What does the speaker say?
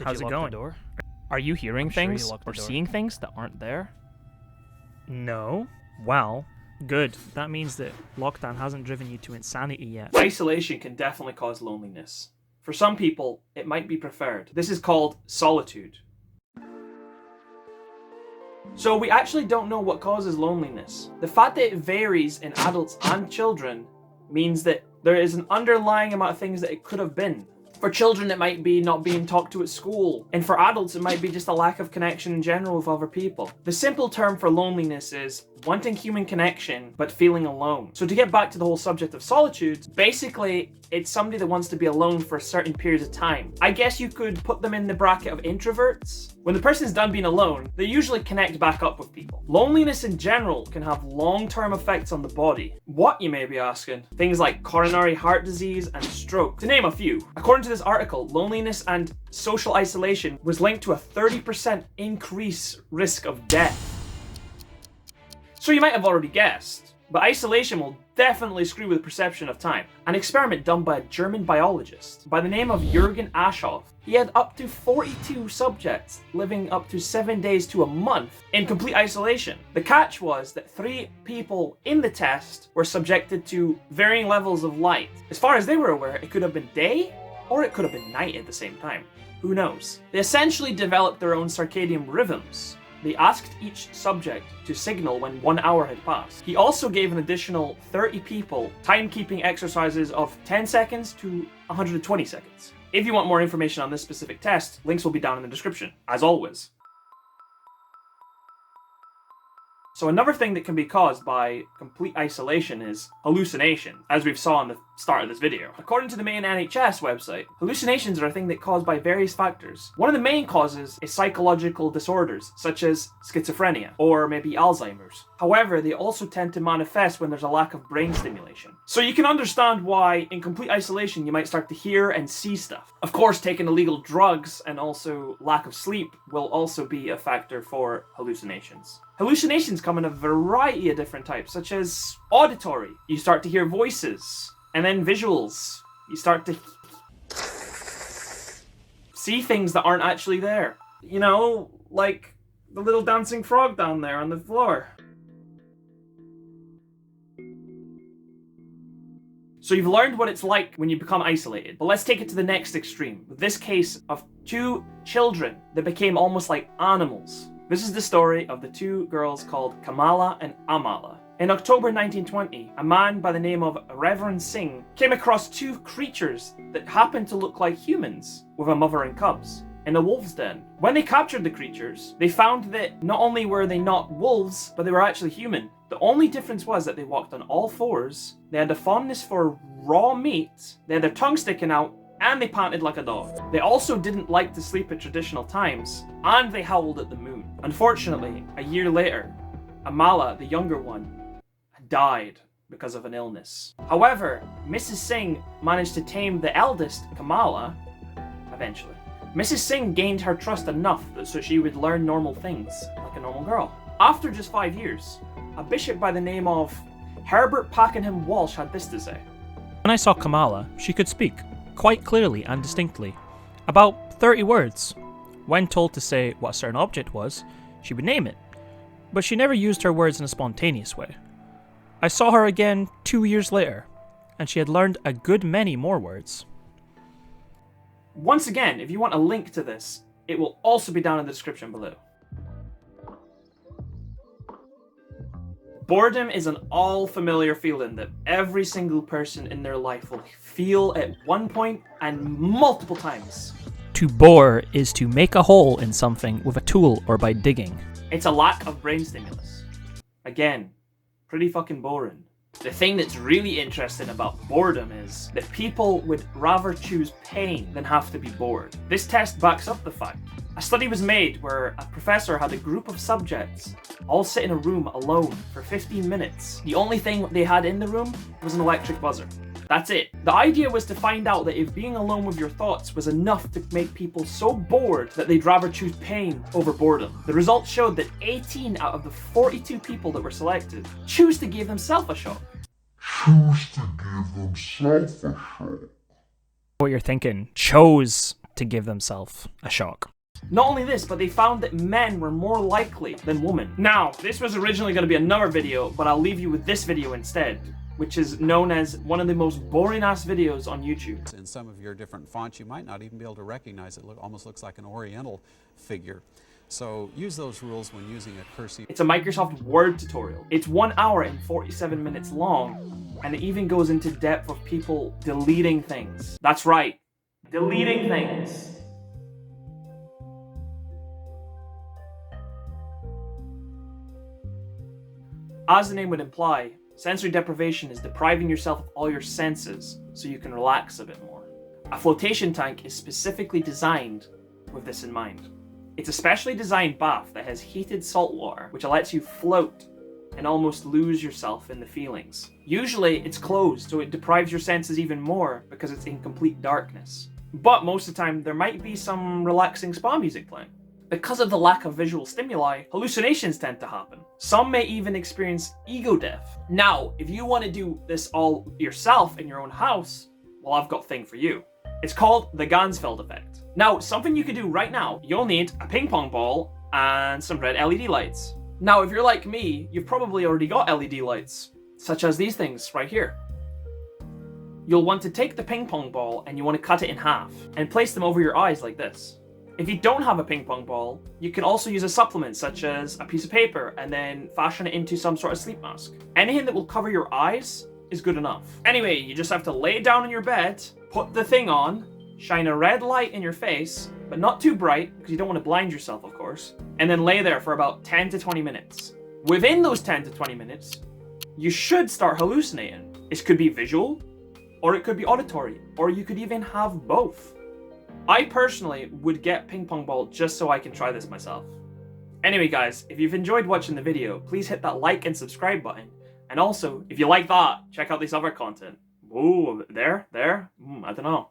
How's it going? Door? Are you hearing I'm sure you things locked the or door. seeing things that aren't there? No. Well, good. That means that lockdown hasn't driven you to insanity yet. Isolation can definitely cause loneliness. For some people, it might be preferred. This is called solitude. So we actually don't know what causes loneliness. The fact that it varies in adults and children means that there is an underlying amount of things that it could have been. For children, it might be not being talked to at school. And for adults, it might be just a lack of connection in general with other people. The simple term for loneliness is wanting human connection, but feeling alone. So to get back to the whole subject of solitude, basically, it's somebody that wants to be alone for a certain period of time. I guess you could put them in the bracket of introverts. When the person's done being alone, they usually connect back up with people. Loneliness in general can have long-term effects on the body. What, you may be asking? Things like coronary heart disease and stroke, to name a few. According to this article, loneliness and social isolation was linked to a 30% increase risk of death. So you might have already guessed, but isolation will definitely screw with the perception of time. An experiment done by a German biologist by the name of Jürgen Aschoff. He had up to 42 subjects living up to 7 days to a month in complete isolation. The catch was that 3 people in the test were subjected to varying levels of light. As far as they were aware, it could have been day or it could have been night at the same time. Who knows? They essentially developed their own circadian rhythms. They asked each subject to signal when 1 hour had passed. He also gave an additional 30 people timekeeping exercises of 10 seconds to 120 seconds. If you want more information on this specific test, links will be down in the description, as always. So another thing that can be caused by complete isolation is hallucination, as we've saw in the start of this video. According to the main NHS website, hallucinations are a thing that are caused by various factors. One of the main causes is psychological disorders, such as schizophrenia, or maybe Alzheimer's. However, they also tend to manifest when there's a lack of brain stimulation. So you can understand why, in complete isolation, you might start to hear and see stuff. Of course, taking illegal drugs and also lack of sleep will also be a factor for hallucinations. Hallucinations come in a variety of different types, such as auditory. You start to hear voices, and then visuals. You start to see things that aren't actually there. You know, like the little dancing frog down there on the floor. So you've learned what it's like when you become isolated, but let's take it to the next extreme, with this case of 2 children that became almost like animals. This is the story of the 2 girls called Kamala and Amala. In October 1920, a man by the name of Reverend Singh came across 2 creatures that happened to look like humans, with a mother and cubs, in a wolf's den. When they captured the creatures, they found that not only were they not wolves, but they were actually human. The only difference was that they walked on all 4s, they had a fondness for raw meat, they had their tongue sticking out, and they panted like a dog. They also didn't like to sleep at traditional times, and they howled at the moon. Unfortunately, a year later, Amala, the younger one, died because of an illness. However, Mrs. Singh managed to tame the eldest, Kamala, eventually. Mrs. Singh gained her trust enough so she would learn normal things, like a normal girl. After just 5 years, a bishop by the name of Herbert Pakenham Walsh had this to say. When I saw Kamala, she could speak, quite clearly and distinctly. About 30 words. When told to say what a certain object was, she would name it. But she never used her words in a spontaneous way. I saw her again 2 years later, and she had learned a good many more words. Once again, if you want a link to this, it will also be down in the description below. Boredom is an all-familiar feeling that every single person in their life will feel at one point and multiple times. To bore is to make a hole in something with a tool or by digging. It's a lack of brain stimulus. Again, pretty fucking boring. The thing that's really interesting about boredom is that people would rather choose pain than have to be bored. This test backs up the fact. A study was made where a professor had a group of subjects all sit in a room alone for 15 minutes. The only thing they had in the room was an electric buzzer. That's it. The idea was to find out that if being alone with your thoughts was enough to make people so bored that they'd rather choose pain over boredom. The results showed that 18 out of the 42 people that were selected choose to give themselves a shot. What you're thinking, chose to give themselves a shock. Not only this, but they found that men were more likely than women. Now, this was originally going to be another video, but I'll leave you with this video instead, which is known as one of the most boring-ass videos on YouTube. In some of your different fonts, you might not even be able to recognize it. Almost looks like an oriental figure. So use those rules when using a cursive. It's a Microsoft Word tutorial. It's 1 hour and 47 minutes long, and it even goes into depth of people deleting things. That's right, deleting things. As the name would imply, sensory deprivation is depriving yourself of all your senses so you can relax a bit more. A flotation tank is specifically designed with this in mind. It's a specially designed bath that has heated salt water, which lets you float and almost lose yourself in the feelings. Usually it's closed, so it deprives your senses even more because it's in complete darkness. But most of the time there might be some relaxing spa music playing. Because of the lack of visual stimuli, hallucinations tend to happen. Some may even experience ego death. Now, if you want to do this all yourself in your own house, well, I've got a thing for you. It's called the Ganzfeld Effect. Now, something you can do right now, you'll need a ping pong ball and some red LED lights. Now, if you're like me, you've probably already got LED lights, such as these things right here. You'll want to take the ping pong ball and you want to cut it in half and place them over your eyes like this. If you don't have a ping pong ball, you can also use a supplement such as a piece of paper and then fashion it into some sort of sleep mask. Anything that will cover your eyes is good enough. Anyway, you just have to lay down in your bed, put the thing on, shine a red light in your face, but not too bright because you don't want to blind yourself, of course, and then lay there for about 10 to 20 minutes. Within those 10 to 20 minutes, you should start hallucinating. It could be visual, or it could be auditory, or you could even have both. I personally would get ping pong ball just so I can try this myself. Anyway guys, if you've enjoyed watching the video, please hit that like and subscribe button. And also, if you like that, check out this other content. Whoa, there? I don't know.